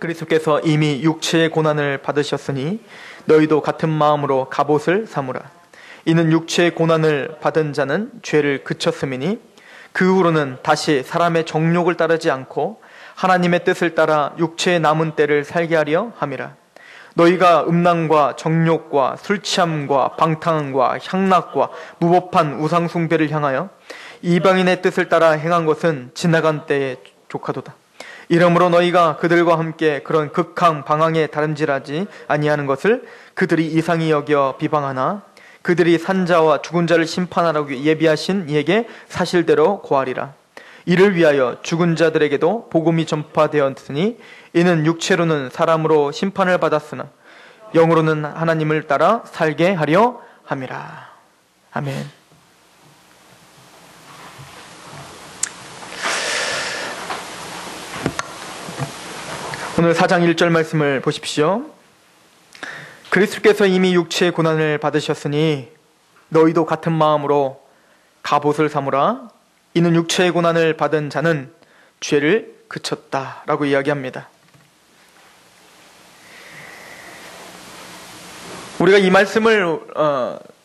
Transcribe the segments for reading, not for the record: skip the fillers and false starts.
그리스도께서 이미 육체의 고난을 받으셨으니 너희도 같은 마음으로 갑옷을 삼으라. 이는 육체의 고난을 받은 자는 죄를 그쳤음이니 그 후로는 다시 사람의 정욕을 따르지 않고 하나님의 뜻을 따라 육체의 남은 때를 살게 하려 함이라. 너희가 음란과 정욕과 술취함과 방탕과 향락과 무법한 우상숭배를 향하여 이방인의 뜻을 따라 행한 것은 지나간 때에 족하도다. 이러므로 너희가 그들과 함께 그런 극한 방황에 다름질하지 아니하는 것을 그들이 이상히 여겨 비방하나 그들이 산자와 죽은 자를 심판하라고 예비하신 이에게 사실대로 고하리라. 이를 위하여 죽은 자들에게도 복음이 전파되었으니 이는 육체로는 사람으로 심판을 받았으나 영으로는 하나님을 따라 살게 하려 함이라. 아멘. 오늘 4장 1절 말씀을 보십시오. 그리스도께서 이미 육체의 고난을 받으셨으니 너희도 같은 마음으로 갑옷을 삼으라. 이는 육체의 고난을 받은 자는 죄를 그쳤다 라고 이야기합니다. 우리가 이 말씀을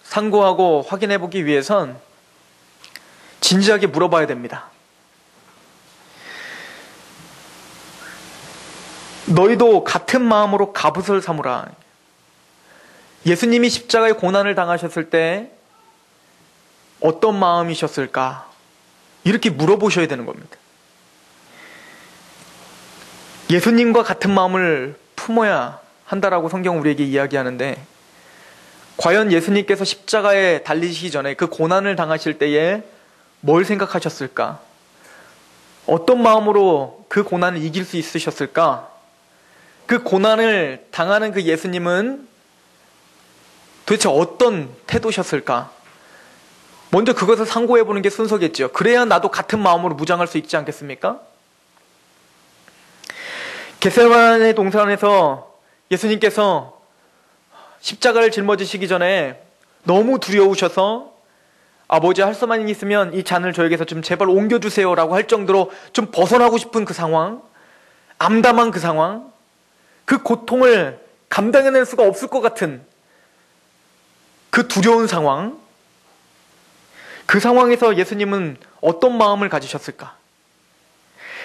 상고하고 확인해 보기 위해선 진지하게 물어봐야 됩니다. 너희도 같은 마음으로 갑옷을 삼으라. 예수님이 십자가의 고난을 당하셨을 때 어떤 마음이셨을까? 이렇게 물어보셔야 되는 겁니다. 예수님과 같은 마음을 품어야 한다라고 성경은 우리에게 이야기하는데 과연 예수님께서 십자가에 달리시기 전에 그 고난을 당하실 때에 뭘 생각하셨을까? 어떤 마음으로 그 고난을 이길 수 있으셨을까? 그 고난을 당하는 그 예수님은 도대체 어떤 태도셨을까? 먼저 그것을 상고해보는 게 순서겠죠. 그래야 나도 같은 마음으로 무장할 수 있지 않겠습니까? 겟세마네 동산에서 예수님께서 십자가를 짊어지시기 전에 너무 두려우셔서 아버지 할 수만 있으면 이 잔을 저에게서 좀 제발 옮겨주세요 라고 할 정도로 좀 벗어나고 싶은 그 상황, 암담한 그 상황, 그 고통을 감당해낼 수가 없을 것 같은 그 두려운 상황, 그 상황에서 예수님은 어떤 마음을 가지셨을까?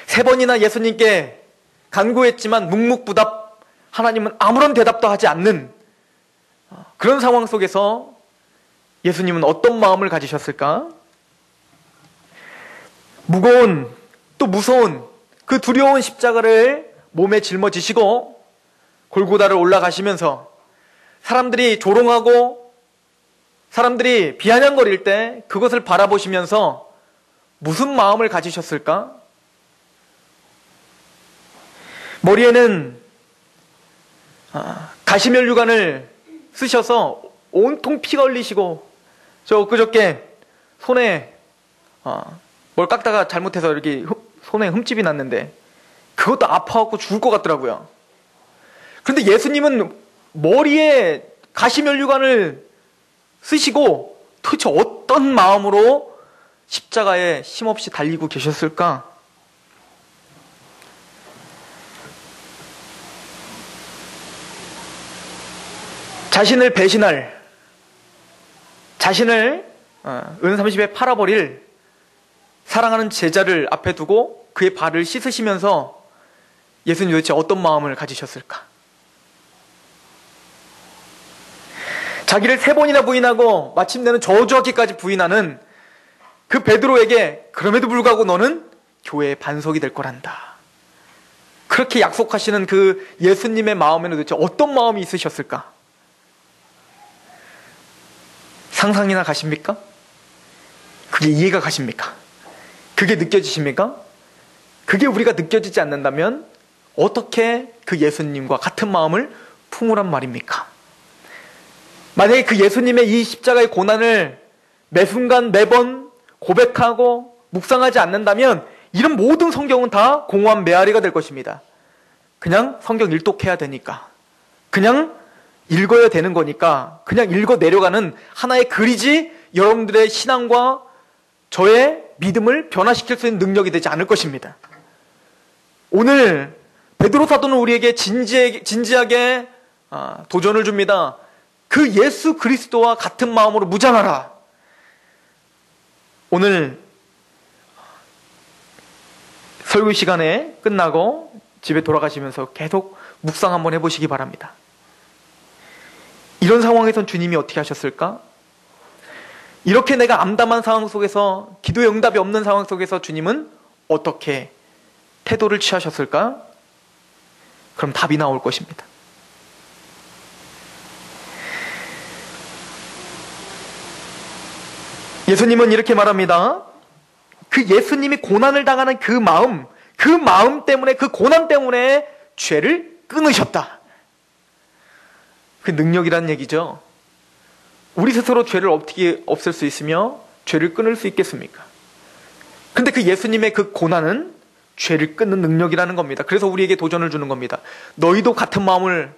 3번이나 예수님께 간구했지만 묵묵부답, 하나님은 아무런 대답도 하지 않는 그런 상황 속에서 예수님은 어떤 마음을 가지셨을까? 무거운 또 무서운 그 두려운 십자가를 몸에 짊어지시고 골고다를 올라가시면서 사람들이 조롱하고 사람들이 비아냥거릴 때 그것을 바라보시면서 무슨 마음을 가지셨을까? 머리에는 가시면류관을 쓰셔서 온통 피가 흘리시고 저 그저께 손에 뭘 깎다가 잘못해서 이렇게 손에 흠집이 났는데 그것도 아파갖고 죽을 것 같더라고요. 그런데 예수님은 머리에 가시면류관을 쓰시고 도대체 어떤 마음으로 십자가에 힘없이 달리고 계셨을까? 자신을 배신할, 자신을 은30에 팔아버릴 사랑하는 제자를 앞에 두고 그의 발을 씻으시면서 예수님 도대체 어떤 마음을 가지셨을까? 자기를 3번이나 부인하고 마침내는 저주하기까지 부인하는 그 베드로에게 그럼에도 불구하고 너는 교회의 반석이 될 거란다. 그렇게 약속하시는 그 예수님의 마음에는 도대체 어떤 마음이 있으셨을까? 상상이나 가십니까? 그게 이해가 가십니까? 그게 느껴지십니까? 그게 우리가 느껴지지 않는다면 어떻게 그 예수님과 같은 마음을 품으란 말입니까? 만약에 그 예수님의 이 십자가의 고난을 매 순간 매번 고백하고 묵상하지 않는다면 이런 모든 성경은 다 공허한 메아리가 될 것입니다. 그냥 성경 일독해야 되니까, 그냥 읽어야 되는 거니까 그냥 읽어 내려가는 하나의 글이지 여러분들의 신앙과 저의 믿음을 변화시킬 수 있는 능력이 되지 않을 것입니다. 오늘 베드로 사도는 우리에게 진지하게 도전을 줍니다. 그 예수 그리스도와 같은 마음으로 무장하라. 오늘 설교 시간에 끝나고 집에 돌아가시면서 계속 묵상 한번 해보시기 바랍니다. 이런 상황에선 주님이 어떻게 하셨을까? 이렇게 내가 암담한 상황 속에서, 기도의 응답이 없는 상황 속에서 주님은 어떻게 태도를 취하셨을까? 그럼 답이 나올 것입니다. 예수님은 이렇게 말합니다. 그 예수님이 고난을 당하는 그 마음 때문에, 그 고난 때문에 죄를 끊으셨다. 그 능력이란 얘기죠. 우리 스스로 죄를 어떻게 없앨 수 있으며 죄를 끊을 수 있겠습니까? 근데 그 예수님의 그 고난은 죄를 끊는 능력이라는 겁니다. 그래서 우리에게 도전을 주는 겁니다. 너희도 같은 마음을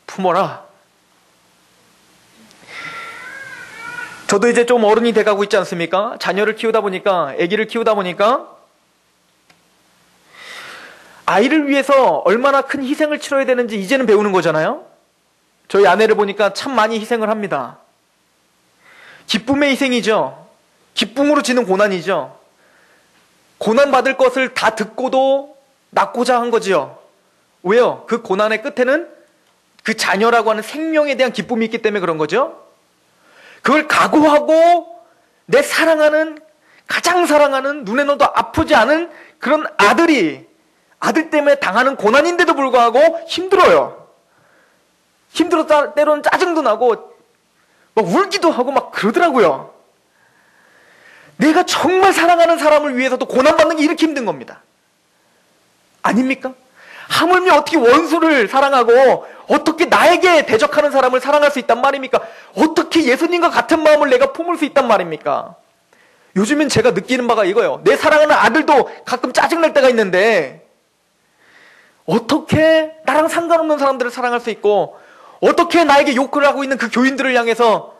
품어라. 저도 이제 좀 어른이 돼가고 있지 않습니까? 자녀를 키우다 보니까, 아기를 키우다 보니까 아이를 위해서 얼마나 큰 희생을 치러야 되는지 이제는 배우는 거잖아요. 저희 아내를 보니까 참 많이 희생을 합니다. 기쁨의 희생이죠. 기쁨으로 지는 고난이죠. 고난받을 것을 다 듣고도 낳고자 한 거지요. 왜요? 그 고난의 끝에는 그 자녀라고 하는 생명에 대한 기쁨이 있기 때문에 그런 거죠. 그걸 각오하고 내 가장 사랑하는, 눈에 넣어도 아프지 않은 그런 아들 때문에 당하는 고난인데도 불구하고 힘들어요. 힘들었다, 때로는 짜증도 나고 막 울기도 하고 막 그러더라고요. 내가 정말 사랑하는 사람을 위해서도 고난받는 게 이렇게 힘든 겁니다. 아닙니까? 하물며 어떻게 원수를 사랑하고 어떻게 나에게 대적하는 사람을 사랑할 수 있단 말입니까? 어떻게 예수님과 같은 마음을 내가 품을 수 있단 말입니까? 요즘엔 제가 느끼는 바가 이거예요. 내 사랑하는 아들도 가끔 짜증날 때가 있는데 어떻게 나랑 상관없는 사람들을 사랑할 수 있고, 어떻게 나에게 욕을 하고 있는 그 교인들을 향해서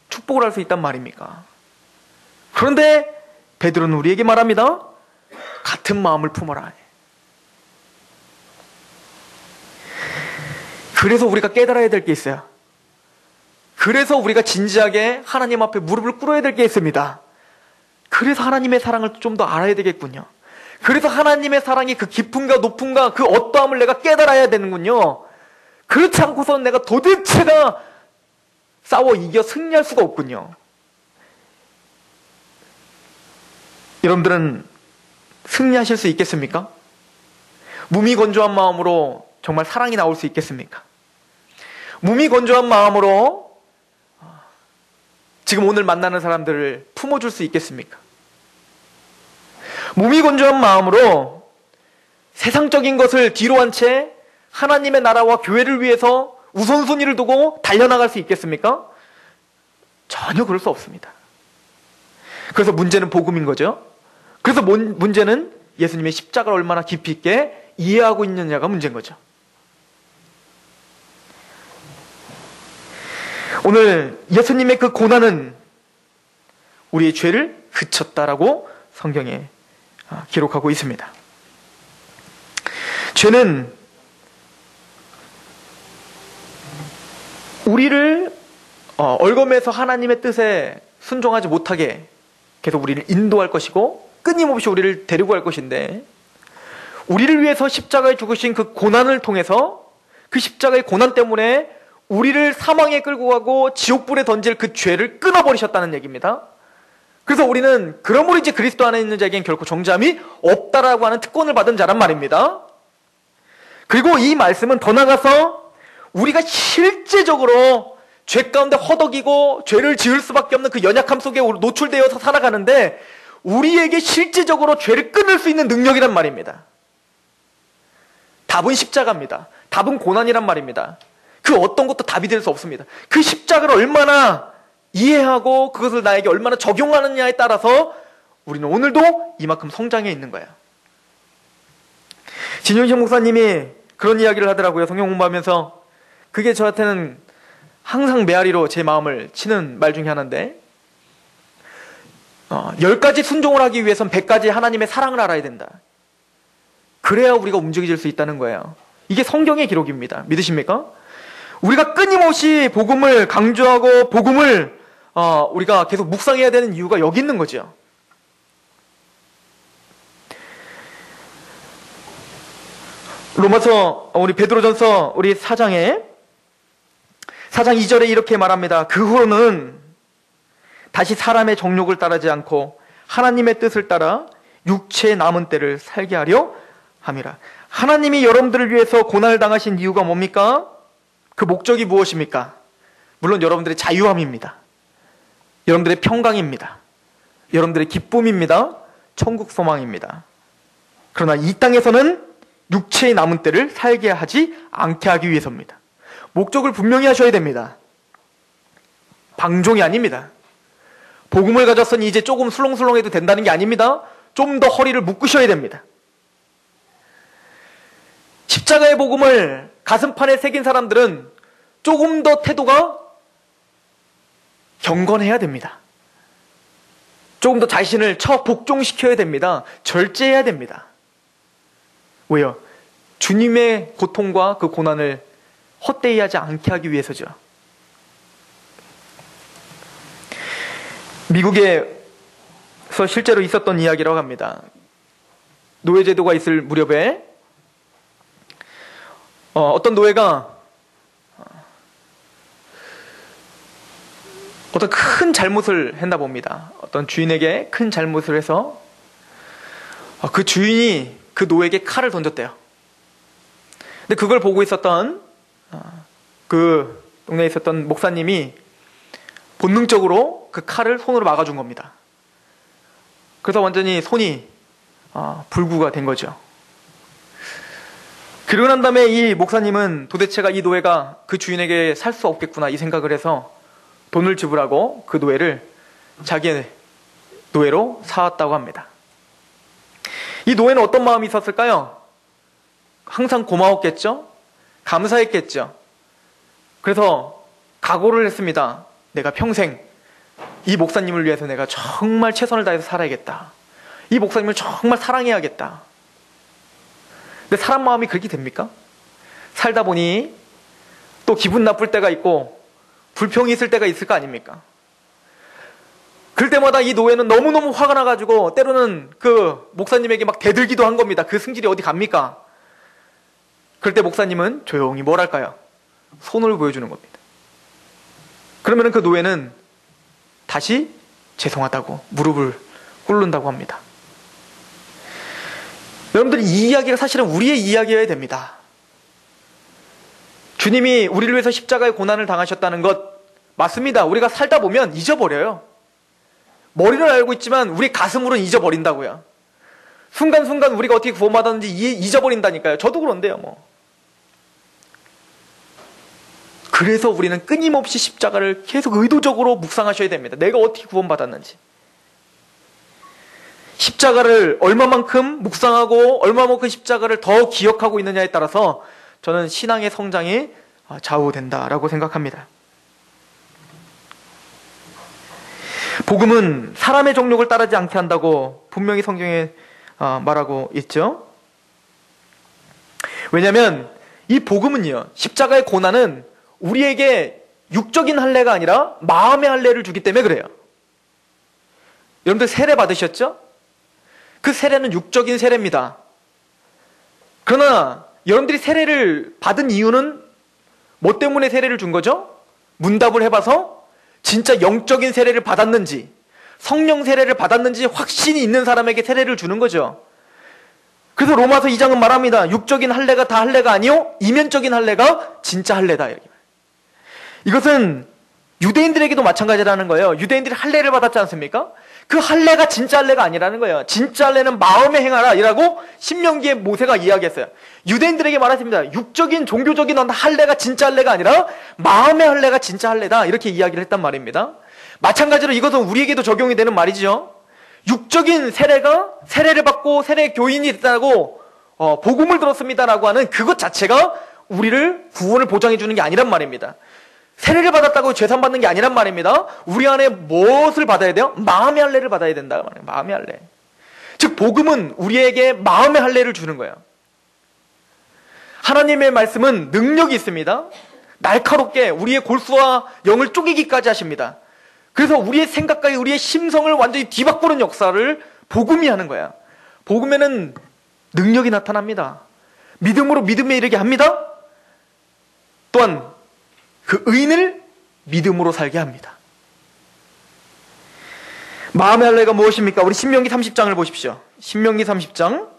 축복을 할 수 있단 말입니까? 그런데 베드로는 우리에게 말합니다. 같은 마음을 품어라. 그래서 우리가 깨달아야 될 게 있어요. 그래서 우리가 진지하게 하나님 앞에 무릎을 꿇어야 될 게 있습니다. 그래서 하나님의 사랑을 좀 더 알아야 되겠군요. 그래서 하나님의 사랑이 그 깊음과 높음과 그 어떠함을 내가 깨달아야 되는군요. 그렇지 않고서는 내가 도대체가 싸워 이겨 승리할 수가 없군요. 여러분들은 승리하실 수 있겠습니까? 무미건조한 마음으로 정말 사랑이 나올 수 있겠습니까? 무미건조한 마음으로 지금 오늘 만나는 사람들을 품어줄 수 있겠습니까? 무미건조한 마음으로 세상적인 것을 뒤로 한 채 하나님의 나라와 교회를 위해서 우선순위를 두고 달려나갈 수 있겠습니까? 전혀 그럴 수 없습니다. 그래서 문제는 복음인 거죠. 그래서 문제는 예수님의 십자가를 얼마나 깊이 있게 이해하고 있느냐가 문제인 거죠. 오늘 예수님의 그 고난은 우리의 죄를 그쳤다라고 성경에 기록하고 있습니다. 죄는 우리를 얼검에서 하나님의 뜻에 순종하지 못하게 계속 우리를 인도할 것이고 끊임없이 우리를 데리고 갈 것인데, 우리를 위해서 십자가에 죽으신 그 고난을 통해서, 그 십자가의 고난 때문에 우리를 사망에 끌고 가고 지옥불에 던질 그 죄를 끊어버리셨다는 얘기입니다. 그래서 우리는 그러므로 이제 그리스도 안에 있는 자에겐 결코 정죄함이 없다라고 하는 특권을 받은 자란 말입니다. 그리고 이 말씀은 더 나가서 우리가 실제적으로 죄 가운데 허덕이고 죄를 지을 수밖에 없는 그 연약함 속에 노출되어서 살아가는데 우리에게 실제적으로 죄를 끊을 수 있는 능력이란 말입니다. 답은 십자가입니다. 답은 고난이란 말입니다. 그 어떤 것도 답이 될 수 없습니다. 그 십자가를 얼마나 이해하고 그것을 나에게 얼마나 적용하느냐에 따라서 우리는 오늘도 이만큼 성장해 있는 거예요. 진윤식 목사님이 그런 이야기를 하더라고요. 성경 공부하면서. 그게 저한테는 항상 메아리로 제 마음을 치는 말 중에 하나인데, 10가지 순종을 하기 위해선 100가지 하나님의 사랑을 알아야 된다. 그래야 우리가 움직일 수 있다는 거예요. 이게 성경의 기록입니다. 믿으십니까? 우리가 끊임없이 복음을 강조하고 복음을 우리가 계속 묵상해야 되는 이유가 여기 있는 거죠. 로마서 우리 베드로전서 우리 4장 2절에 이렇게 말합니다. 그 후로는 다시 사람의 정욕을 따르지 않고 하나님의 뜻을 따라 육체의 남은 때를 살게 하려 함이라. 하나님이 여러분들을 위해서 고난을 당하신 이유가 뭡니까? 그 목적이 무엇입니까? 물론 여러분들의 자유함입니다. 여러분들의 평강입니다. 여러분들의 기쁨입니다. 천국 소망입니다. 그러나 이 땅에서는 육체의 남은 때를 살게 하지 않게 하기 위해서입니다. 목적을 분명히 하셔야 됩니다. 방종이 아닙니다. 복음을 가졌으니 이제 조금 술렁술렁해도 된다는 게 아닙니다. 좀 더 허리를 묶으셔야 됩니다. 십자가의 복음을 가슴판에 새긴 사람들은 조금 더 태도가 경건해야 됩니다. 조금 더 자신을 복종시켜야 됩니다. 절제해야 됩니다. 왜요? 주님의 고통과 그 고난을 헛되이 하지 않게 하기 위해서죠. 미국에서 실제로 있었던 이야기라고 합니다. 노예제도가 있을 무렵에 어떤 노예가 어떤 큰 잘못을 했나 봅니다. 어떤 주인에게 큰 잘못을 해서 그 주인이 그 노예에게 칼을 던졌대요. 근데 그걸 보고 있었던 그 동네에 있었던 목사님이 본능적으로 그 칼을 손으로 막아준 겁니다. 그래서 완전히 손이 불구가 된 거죠. 그러고 난 다음에 이 목사님은 도대체가 이 노예가 그 주인에게 살 수 없겠구나 이 생각을 해서 돈을 지불하고 그 노예를 자기의 노예로 사왔다고 합니다. 이 노예는 어떤 마음이 있었을까요? 항상 고마웠겠죠? 감사했겠죠? 그래서 각오를 했습니다. 내가 평생 이 목사님을 위해서 내가 정말 최선을 다해서 살아야겠다. 이 목사님을 정말 사랑해야겠다. 근데 사람 마음이 그렇게 됩니까? 살다 보니 또 기분 나쁠 때가 있고 불평이 있을 때가 있을 거 아닙니까? 그럴 때마다 이 노예는 너무너무 화가 나가지고 때로는 그 목사님에게 막 대들기도 한 겁니다. 그 승질이 어디 갑니까? 그럴 때 목사님은 조용히 뭘 할까요? 손을 보여주는 겁니다. 그러면 그 노예는 다시 죄송하다고 무릎을 꿇는다고 합니다. 여러분들 이 이야기가 사실은 우리의 이야기여야 됩니다. 주님이 우리를 위해서 십자가의 고난을 당하셨다는 것 맞습니다. 우리가 살다 보면 잊어버려요. 머리를 알고 있지만 우리 가슴으로는 잊어버린다고요. 순간순간 우리가 어떻게 구원받았는지 잊어버린다니까요. 저도 그런데요. 그래서 우리는 끊임없이 십자가를 계속 의도적으로 묵상하셔야 됩니다. 내가 어떻게 구원받았는지. 십자가를 얼마만큼 묵상하고 얼마만큼 십자가를 더 기억하고 있느냐에 따라서 저는 신앙의 성장이 좌우된다라고 생각합니다. 복음은 사람의 정욕을 따르지 않게 한다고 분명히 성경에 말하고 있죠. 왜냐하면 이 복음은요, 십자가의 고난은 우리에게 육적인 할례가 아니라 마음의 할례를 주기 때문에 그래요. 여러분들 세례 받으셨죠? 그 세례는 육적인 세례입니다. 그러나 여러분들이 세례를 받은 이유는 뭐 때문에 세례를 준 거죠? 문답을 해봐서 진짜 영적인 세례를 받았는지 성령 세례를 받았는지 확신이 있는 사람에게 세례를 주는 거죠. 그래서 로마서 2장은 말합니다. 육적인 할례가 다 할례가 아니요 이면적인 할례가 진짜 할례다. 이것은 유대인들에게도 마찬가지라는 거예요. 유대인들이 할례를 받았지 않습니까? 그 할례가 진짜 할례가 아니라는 거예요. 진짜 할례는 마음에 행하라 이라고 신명기에 모세가 이야기했어요. 유대인들에게 말했습니다. 육적인 종교적인 할례가 진짜 할례가 아니라 마음의 할례가 진짜 할례다 이렇게 이야기를 했단 말입니다. 마찬가지로 이것은 우리에게도 적용이 되는 말이죠. 육적인 세례를 받고 세례 교인이 됐다고 복음을 들었습니다라고 하는 그것 자체가 우리를 구원을 보장해 주는 게 아니란 말입니다. 세례를 받았다고 죄산 받는 게 아니란 말입니다. 우리 안에 무엇을 받아야 돼요? 마음의 할례를 받아야 된다 말이에요. 마음의 할례. 즉 복음은 우리에게 마음의 할례를 주는 거예요. 하나님의 말씀은 능력이 있습니다. 날카롭게 우리의 골수와 영을 쪼개기까지 하십니다. 그래서 우리의 생각과 우리의 심성을 완전히 뒤바꾸는 역사를 복음이 하는 거야. 복음에는 능력이 나타납니다. 믿음으로 믿음에 이르게 합니다. 또한 그 의인을 믿음으로 살게 합니다. 마음의 할례가 무엇입니까? 우리 신명기 30장을 보십시오. 신명기 30장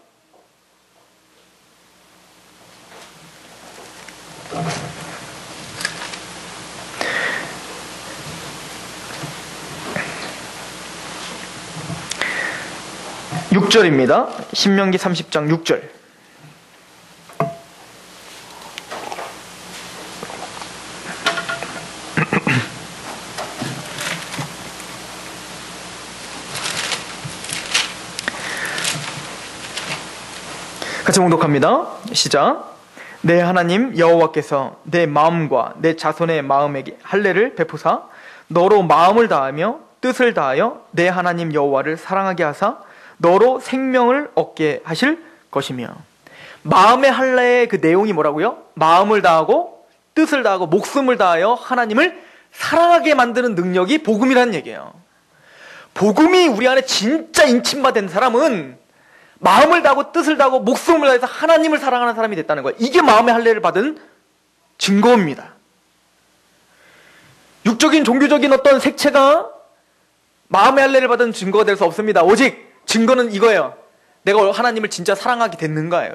6절입니다. 신명기 30장 6절. 같이 봉독합니다. 시작. 내 하나님 여호와께서 내 마음과 내 자손의 마음에게 할례를 베푸사 너로 마음을 다하며 뜻을 다하여 내 하나님 여호와를 사랑하게 하사 너로 생명을 얻게 하실 것이며. 마음의 할례의 그 내용이 뭐라고요? 마음을 다하고 뜻을 다하고 목숨을 다하여 하나님을 사랑하게 만드는 능력이 복음이라는 얘기예요. 복음이 우리 안에 진짜 인침받은 사람은 마음을 다하고 뜻을 다하고 목숨을 다해서 하나님을 사랑하는 사람이 됐다는 거예요. 이게 마음의 할례를 받은 증거입니다. 육적인 종교적인 어떤 색채가 마음의 할례를 받은 증거가 될 수 없습니다. 오직 증거는 이거예요. 내가 하나님을 진짜 사랑하게 됐는가예요.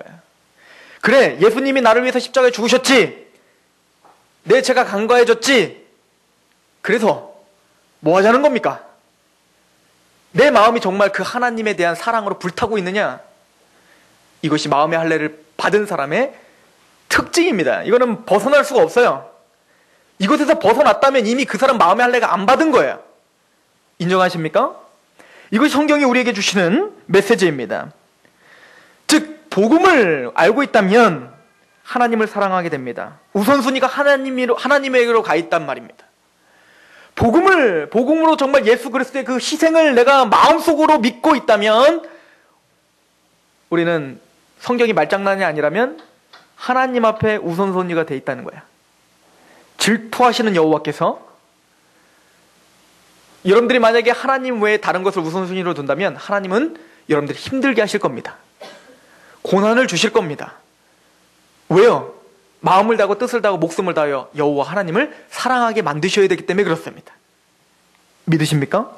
그래, 예수님이 나를 위해서 십자가에 죽으셨지. 내 죄가 간과해졌지. 그래서 뭐 하자는 겁니까? 내 마음이 정말 그 하나님에 대한 사랑으로 불타고 있느냐? 이것이 마음의 할례를 받은 사람의 특징입니다. 이거는 벗어날 수가 없어요. 이것에서 벗어났다면 이미 그 사람 마음의 할례가 안 받은 거예요. 인정하십니까? 이것이 성경이 우리에게 주시는 메시지입니다. 즉 복음을 알고 있다면 하나님을 사랑하게 됩니다. 우선순위가 하나님에게로 가 있단 말입니다. 복음으로 정말 예수 그리스도의 그 희생을 내가 마음속으로 믿고 있다면 우리는 성경이 말장난이 아니라면 하나님 앞에 우선순위가 돼 있다는 거야. 질투하시는 여호와께서 여러분들이 만약에 하나님 외에 다른 것을 우선순위로 둔다면 하나님은 여러분들이 힘들게 하실 겁니다. 고난을 주실 겁니다. 왜요? 마음을 다하고 뜻을 다하고 목숨을 다하여 여호와 하나님을 사랑하게 만드셔야 되기 때문에 그렇습니다. 믿으십니까?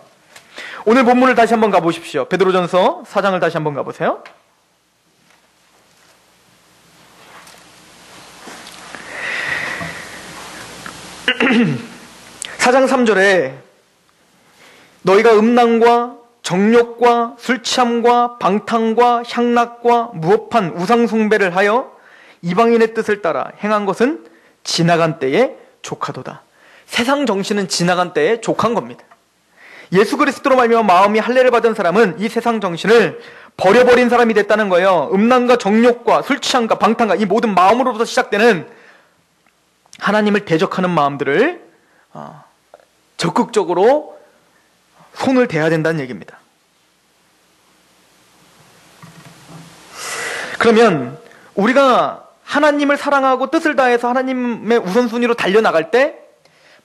오늘 본문을 다시 한번 가보십시오. 베드로전서 4장을 다시 한번 가보세요. 4장 3절에 너희가 음란과 정욕과 술 취함과 방탕과 향락과 무법한 우상 숭배를 하여 이방인의 뜻을 따라 행한 것은 지나간 때에 족하도다. 세상 정신은 지나간 때에 족한 겁니다. 예수 그리스도로 말미암아 마음이 할례를 받은 사람은 이 세상 정신을 버려버린 사람이 됐다는 거예요. 음란과 정욕과 술 취함과 방탕과 이 모든 마음으로부터 시작되는 하나님을 대적하는 마음들을 적극적으로 손을 대야 된다는 얘기입니다. 그러면 우리가 하나님을 사랑하고 뜻을 다해서 하나님의 우선순위로 달려나갈 때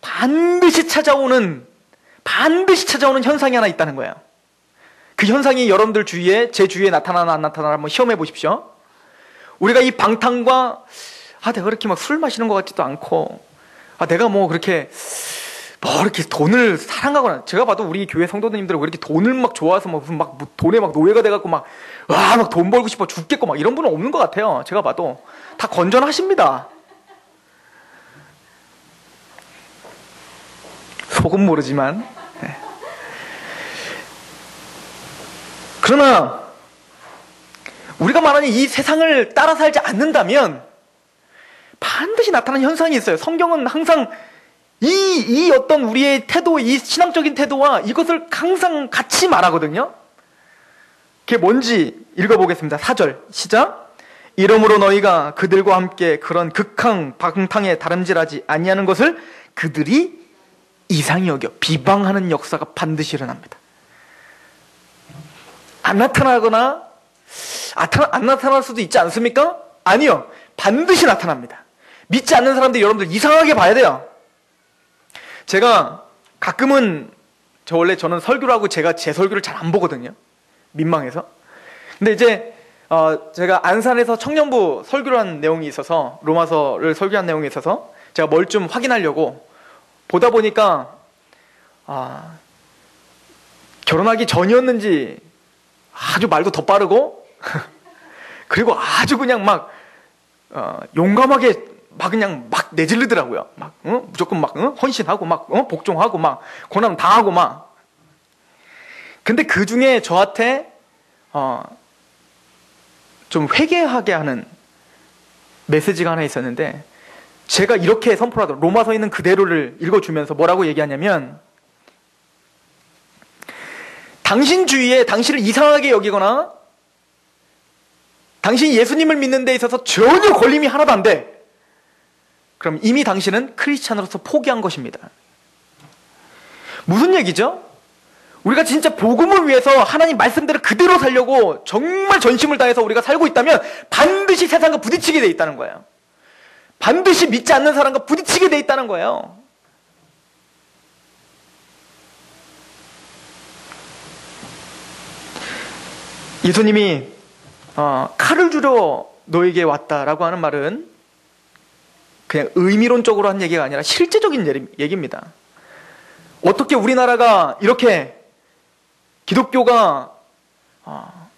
반드시 찾아오는 현상이 하나 있다는 거예요. 그 현상이 여러분들 주위에, 제 주위에 나타나나 안 나타나나 한번 시험해 보십시오. 우리가 이 방탕과 내가 그렇게 막 술 마시는 것 같지도 않고 내가 뭐 그렇게 이렇게 돈을 사랑하거나, 제가 봐도 우리 교회 성도님들은 왜 이렇게 돈을 막 좋아해서 무슨 막 돈에 막 노예가 돼갖고 막 돈 벌고 싶어 죽겠고 막 이런 분은 없는 것 같아요. 제가 봐도 다 건전하십니다. 속은 모르지만. 네. 그러나 우리가 말하는 이 세상을 따라 살지 않는다면 반드시 나타나는 현상이 있어요. 성경은 항상 이 어떤 우리의 태도, 이 신앙적인 태도와 이것을 항상 같이 말하거든요. 그게 뭔지 읽어보겠습니다. 4절 시작. 이러므로 너희가 그들과 함께 그런 극한 방탕에 다름질하지 아니하는 것을 그들이 이상히 여겨 비방하는 역사가 반드시 일어납니다. 안 나타나거나 안 나타날 수도 있지 않습니까? 아니요. 반드시 나타납니다. 믿지 않는 사람들 여러분들 이상하게 봐야 돼요. 제가 가끔은 저는 설교를 하고 제가 제 설교를 잘 안 보거든요. 민망해서. 근데 이제 제가 안산에서 청년부 설교를 한 내용이 있어서, 로마서를 설교한 내용이 있어서 제가 뭘 좀 확인하려고 보다 보니까 결혼하기 전이었는지 아주 말도 더 빠르고 그리고 아주 그냥 막 용감하게 막 그냥 막 내질르더라고요. 막 무조건 막 헌신하고 막 복종하고 막 고난 당하고 막. 근데 그 중에 저한테 좀 회개하게 하는 메시지가 하나 있었는데, 제가 이렇게 선포하더라고요. 로마서에 있는 그대로를 읽어주면서 뭐라고 얘기하냐면, 당신 주위에 당신을 이상하게 여기거나 당신이 예수님을 믿는 데 있어서 전혀 걸림이 하나도 안 돼. 그럼 이미 당신은 크리스찬으로서 포기한 것입니다. 무슨 얘기죠? 우리가 진짜 복음을 위해서 하나님 말씀대로 그대로 살려고 정말 전심을 다해서 우리가 살고 있다면 반드시 세상과 부딪히게 돼 있다는 거예요. 반드시 믿지 않는 사람과 부딪히게 돼 있다는 거예요. 예수님이 칼을 주러 너에게 왔다라고 하는 말은 그냥 의미론적으로 한 얘기가 아니라 실제적인 얘기입니다. 어떻게 우리나라가 이렇게 기독교가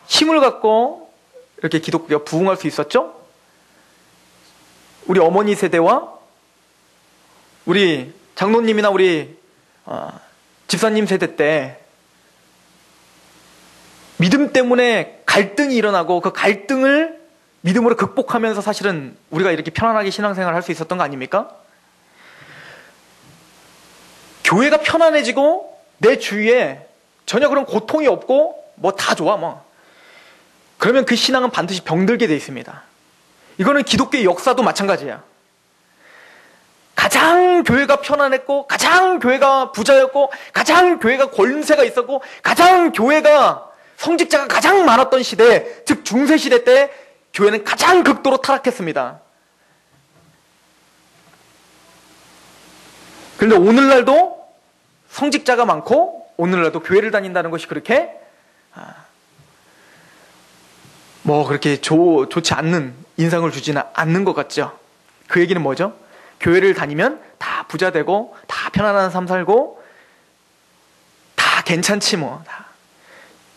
힘을 갖고 이렇게 기독교가 부흥할 수 있었죠? 우리 어머니 세대와 우리 장로님이나 우리 집사님 세대 때 믿음 때문에 갈등이 일어나고 그 갈등을 믿음으로 극복하면서 사실은 우리가 이렇게 편안하게 신앙생활을 할 수 있었던 거 아닙니까? 교회가 편안해지고 내 주위에 전혀 그런 고통이 없고 뭐 다 좋아 뭐. 그러면 그 신앙은 반드시 병들게 돼 있습니다. 이거는 기독교의 역사도 마찬가지야. 가장 교회가 편안했고 가장 교회가 부자였고 가장 교회가 권세가 있었고 가장 교회가 성직자가 가장 많았던 시대, 즉 중세시대 때 교회는 가장 극도로 타락했습니다. 그런데 오늘날도 성직자가 많고 오늘날도 교회를 다닌다는 것이 그렇게 그렇게 좋지 않는 인상을 주지는 않는 것 같죠. 그 얘기는 뭐죠? 교회를 다니면 다 부자 되고 다 편안한 삶 살고 다 괜찮지 뭐. 다.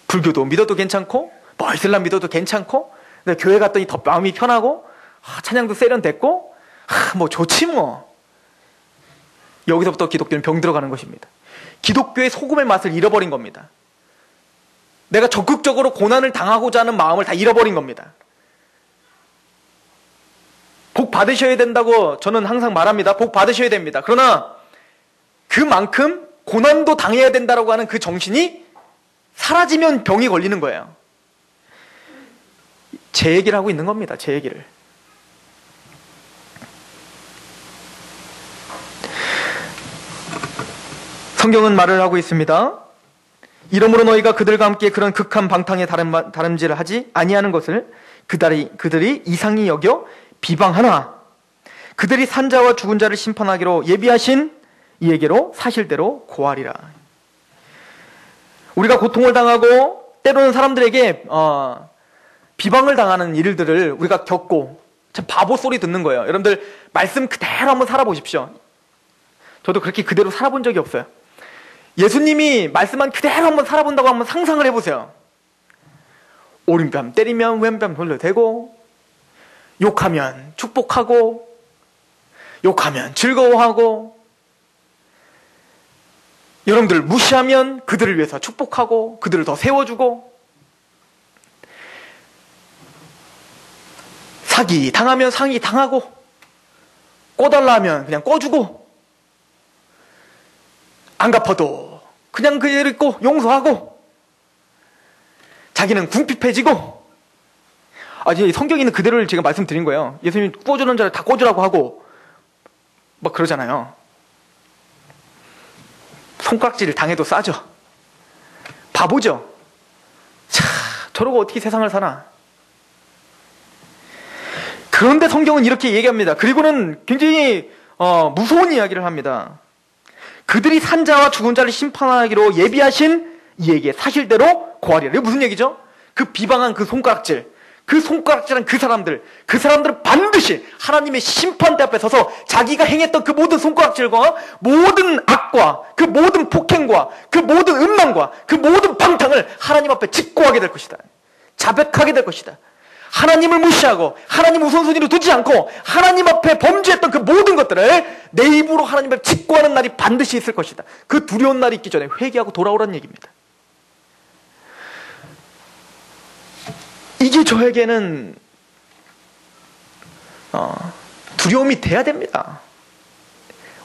불교도 믿어도 괜찮고 뭐 이슬람 믿어도 괜찮고 근데 교회 갔더니 더 마음이 편하고 찬양도 세련됐고 뭐 좋지 뭐. 여기서부터 기독교는 병들어가는 것입니다. 기독교의 소금의 맛을 잃어버린 겁니다. 내가 적극적으로 고난을 당하고자 하는 마음을 다 잃어버린 겁니다. 복 받으셔야 된다고 저는 항상 말합니다. 복 받으셔야 됩니다. 그러나 그만큼 고난도 당해야 된다고 하는 그 정신이 사라지면 병이 걸리는 거예요. 제 얘기를 하고 있는 겁니다. 제 얘기를. 성경은 말을 하고 있습니다. 이러므로 너희가 그들과 함께 그런 극한 방탕의 다름질을 하지 아니하는 것을 그들이 이상히 여겨 비방하나 그들이 산자와 죽은 자를 심판하기로 예비하신 이에게로 사실대로 고하리라. 우리가 고통을 당하고 때로는 사람들에게 비방을 당하는 일들을 우리가 겪고 참 바보 소리 듣는 거예요. 여러분들 말씀 그대로 한번 살아보십시오. 저도 그렇게 그대로 살아본 적이 없어요. 예수님이 말씀한 그대로 한번 살아본다고 한번 상상을 해보세요. 오른뺨 때리면 왼뺨 돌려대고 욕하면 축복하고 욕하면 즐거워하고 여러분들 무시하면 그들을 위해서 축복하고 그들을 더 세워주고 사기 당하면 상기 당하고 꺼달라 하면 그냥 꺼주고 안 갚아도 그냥 그 애를 잊고 용서하고 자기는 궁핍해지고 성경에 있는 그대로를 제가 말씀드린 거예요. 예수님이 꿔주는 자를 다 꿔주라고 하고 막 그러잖아요. 손깍지를 당해도 싸죠. 바보죠. 저러고 어떻게 세상을 사나. 그런데 성경은 이렇게 얘기합니다. 그리고는 굉장히 무서운 이야기를 합니다. 그들이 산자와 죽은 자를 심판하기로 예비하신 이에게 사실대로 고하리라. 이게 무슨 얘기죠? 그 비방한 그 손가락질한 그 사람들은 반드시 하나님의 심판대 앞에 서서 자기가 행했던 그 모든 손가락질과 모든 악과 그 모든 폭행과 그 모든 음란과 그 모든 방탕을 하나님 앞에 직고하게 될 것이다. 자백하게 될 것이다. 하나님을 무시하고 하나님 우선순위로 두지 않고 하나님 앞에 범죄했던 그 모든 것들을 내 입으로 하나님 앞에 직고하는 날이 반드시 있을 것이다. 그 두려운 날이 있기 전에 회개하고 돌아오라는 얘기입니다. 이게 저에게는 두려움이 돼야 됩니다.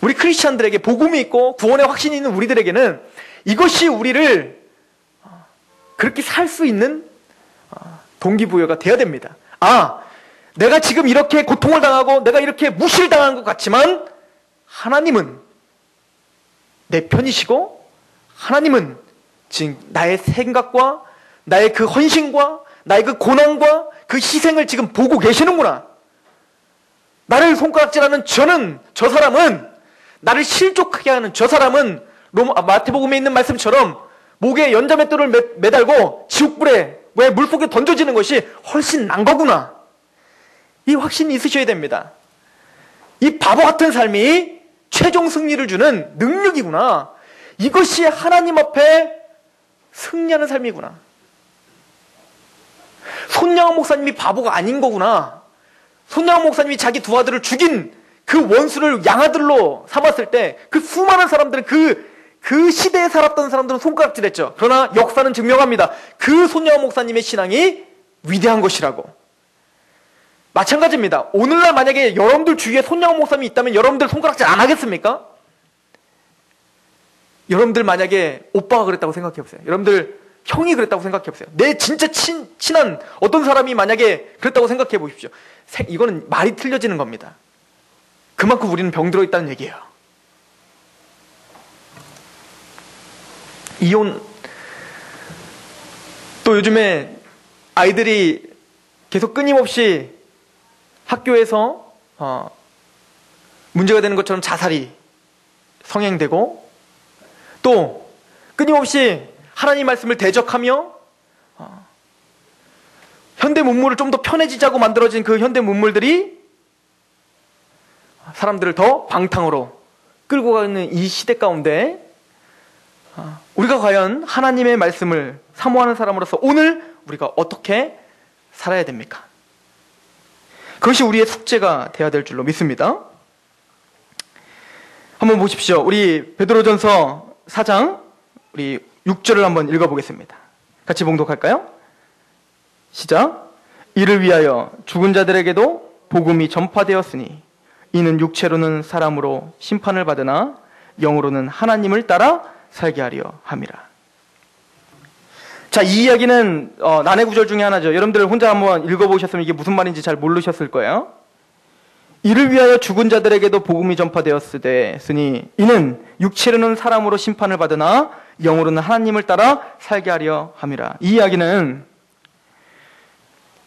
우리 크리스찬들에게 복음이 있고 구원의 확신이 있는 우리들에게는 이것이 우리를 그렇게 살 수 있는 동기부여가 돼야 됩니다. 내가 지금 이렇게 고통을 당하고 내가 이렇게 무시를 당한 것 같지만 하나님은 내 편이시고 하나님은 지금 나의 생각과 나의 그 헌신과 나의 그 고난과 그 희생을 지금 보고 계시는구나. 나를 손가락질하는 저 사람은, 나를 실족하게 하는 저 사람은 마태복음에 있는 말씀처럼 목에 연자맷돌을 매달고 지옥불에 물속에 던져지는 것이 훨씬 난 거구나. 이 확신이 있으셔야 됩니다. 이 바보 같은 삶이 최종 승리를 주는 능력이구나. 이것이 하나님 앞에 승리하는 삶이구나. 손양원 목사님이 바보가 아닌 거구나. 손양원 목사님이 자기 두 아들을 죽인 그 원수를 양아들로 삼았을 때 그 수많은 사람들은 그 시대에 살았던 사람들은 손가락질했죠. 그러나 역사는 증명합니다. 그 손양원 목사님의 신앙이 위대한 것이라고. 마찬가지입니다. 오늘날 만약에 여러분들 주위에 손양원 목사님이 있다면 여러분들 손가락질 안 하겠습니까? 여러분들 만약에 오빠가 그랬다고 생각해보세요. 여러분들 형이 그랬다고 생각해보세요. 내 진짜 친한 어떤 사람이 만약에 그랬다고 생각해보십시오. 이거는 말이 틀려지는 겁니다. 그만큼 우리는 병들어 있다는 얘기예요. 이혼, 또 요즘에 아이들이 계속 끊임없이 학교에서 문제가 되는 것처럼 자살이 성행되고, 또 끊임없이 하나님 말씀을 대적하며 현대 문물을 좀 더 편해지자고 만들어진 그 현대 문물들이 사람들을 더 방탕으로 끌고 가는 이 시대 가운데 우리가 과연 하나님의 말씀을 사모하는 사람으로서 오늘 우리가 어떻게 살아야 됩니까? 그것이 우리의 숙제가 되어야 될 줄로 믿습니다. 한번 보십시오. 우리 베드로전서 4장 우리 6절을 한번 읽어보겠습니다. 같이 봉독할까요? 시작. 이를 위하여 죽은 자들에게도 복음이 전파되었으니 이는 육체로는 사람으로 심판을 받으나 영으로는 하나님을 따라 살게 하려 함이라. 자, 이 이야기는 난해 구절 중에 하나죠. 여러분들 혼자 한번 읽어보셨으면 이게 무슨 말인지 잘 모르셨을 거예요. 이를 위하여 죽은 자들에게도 복음이 전파되었으니 이는 육체로는 사람으로 심판을 받으나 영으로는 하나님을 따라 살게 하려 함이라. 이 이야기는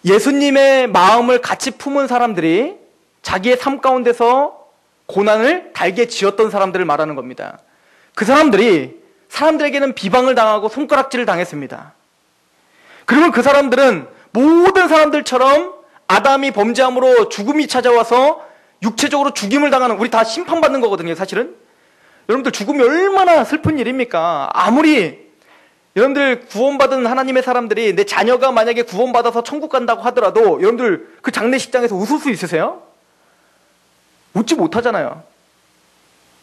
예수님의 마음을 같이 품은 사람들이 자기의 삶 가운데서 고난을 달게 지었던 사람들을 말하는 겁니다. 그 사람들에게는 비방을 당하고 손가락질을 당했습니다. 그러면 그 사람들은 모든 사람들처럼 아담이 범죄함으로 죽음이 찾아와서 육체적으로 죽임을 당하는, 우리 다 심판받는 거거든요, 사실은. 여러분들 죽음이 얼마나 슬픈 일입니까? 아무리 여러분들 구원받은 하나님의 사람들이 내 자녀가 만약에 구원받아서 천국 간다고 하더라도 여러분들 그 장례식장에서 웃을 수 있으세요? 웃지 못하잖아요.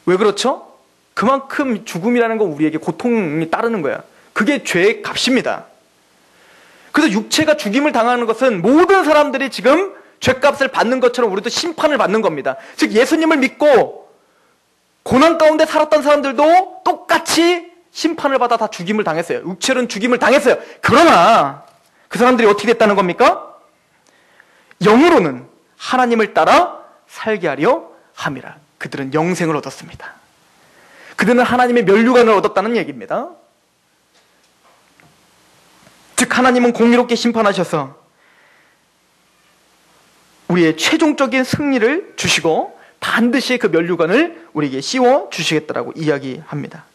왜 그렇죠? 그만큼 죽음이라는 건 우리에게 고통이 따르는 거야. 그게 죄의 값입니다. 그래서 육체가 죽임을 당하는 것은 모든 사람들이 지금 죄값을 받는 것처럼 우리도 심판을 받는 겁니다. 즉 예수님을 믿고 고난 가운데 살았던 사람들도 똑같이 심판을 받아 다 죽임을 당했어요. 육체로는 죽임을 당했어요. 그러나 그 사람들이 어떻게 됐다는 겁니까? 영으로는 하나님을 따라 살게 하려 함이라. 그들은 영생을 얻었습니다. 그들은 하나님의 면류관을 얻었다는 얘기입니다. 즉 하나님은 공의롭게 심판하셔서 우리의 최종적인 승리를 주시고 반드시 그 면류관을 우리에게 씌워 주시겠다라고 이야기합니다.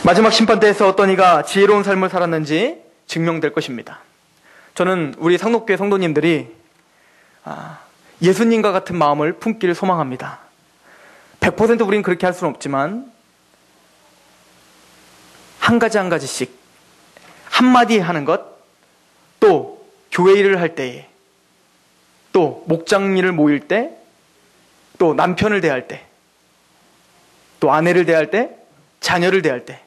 마지막 심판대에서 어떤 이가 지혜로운 삶을 살았는지 증명될 것입니다. 저는 우리 상록교회 성도님들이 예수님과 같은 마음을 품기를 소망합니다. 100% 우린 그렇게 할 수는 없지만 한 가지 한 가지씩 한마디 하는 것, 또 교회 일을 할 때에, 또 목장 일을 모일 때, 또 남편을 대할 때, 또 아내를 대할 때, 자녀를 대할 때,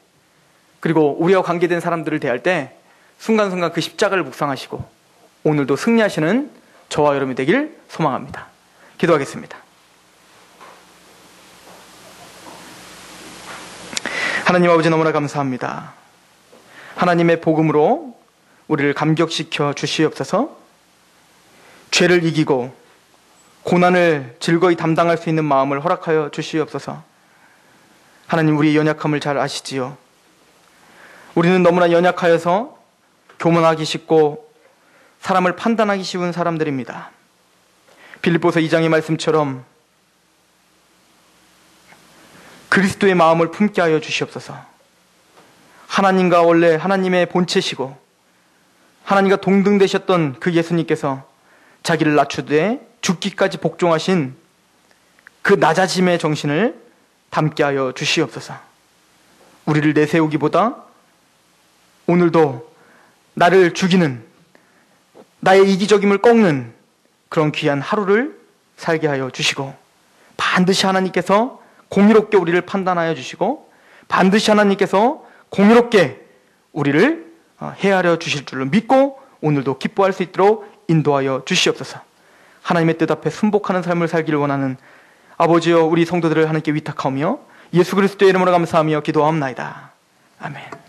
그리고 우리와 관계된 사람들을 대할 때 순간순간 그 십자가를 묵상하시고 오늘도 승리하시는 저와 여러분이 되길 소망합니다. 기도하겠습니다. 하나님 아버지, 너무나 감사합니다. 하나님의 복음으로 우리를 감격시켜 주시옵소서. 죄를 이기고 고난을 즐거이 담당할 수 있는 마음을 허락하여 주시옵소서. 하나님, 우리의 연약함을 잘 아시지요. 우리는 너무나 연약하여서 교만하기 쉽고 사람을 판단하기 쉬운 사람들입니다. 빌립보서 2장의 말씀처럼 그리스도의 마음을 품게 하여 주시옵소서. 하나님과 원래 하나님의 본체시고 하나님과 동등되셨던 그 예수님께서 자기를 낮추되 죽기까지 복종하신 그 낮아짐의 정신을 담게 하여 주시옵소서. 우리를 내세우기보다 오늘도 나를 죽이는, 나의 이기적임을 꺾는 그런 귀한 하루를 살게 하여 주시고, 반드시 하나님께서 공의롭게 우리를 판단하여 주시고, 반드시 하나님께서 공의롭게 우리를 헤아려 주실 줄로 믿고 오늘도 기뻐할 수 있도록 인도하여 주시옵소서. 하나님의 뜻 앞에 순복하는 삶을 살기를 원하는 아버지여, 우리 성도들을 하나님께 위탁하오며 예수 그리스도의 이름으로 감사하며 기도하옵나이다. 아멘.